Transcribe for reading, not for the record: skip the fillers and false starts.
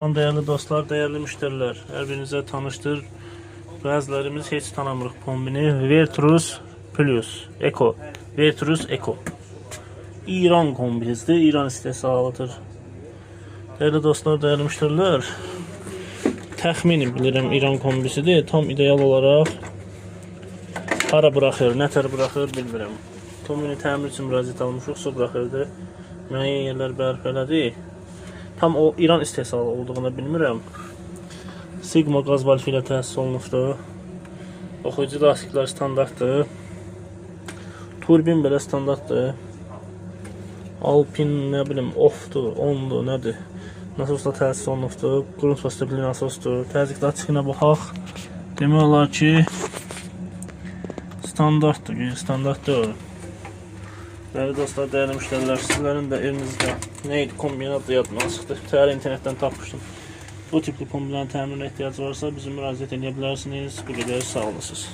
Değerli dostlar, değerli müşteriler, her birinizə tanışdır. Bəzilərimiz heç tanımırıq kombini. Virtus Plus Eco. Virtus Eco. İran kombinizdir, İran istehsalıdır. Değerli dostlar, değerli müşteriler, təxmini bilirəm İran kombisidir. Tam ideal olaraq hara bırakır, nətər bırakır bilmirəm. Kombini təmir üçün müraciət almışıq, su bırakırdı. Müəyyən yerlər bərp elədi. Tam o İran istehsalı olduğunu bilmirəm. Sigma qaz valfi ilə təsis olunubdur. Oxuyucu lastiklər standartdır. Turbin belə standartdır. Alpin nə bilim offdur, ondur, nədir? Nasosla təsis olunubdur. Grunt vasitəli nasosdur. Təzyiqli açığına baxaq. Demək olar ki standartdır. Değerli dostlar, değerli müşteriler, sizlerin de elinizde neydi kombinat yadına çıxdı. Təhər internetdən tapmışdım. Bu tipli kombinat təmirinə ehtiyac varsa bizim müraciət edə bilərsiniz. Bu qədər sağ olasınız.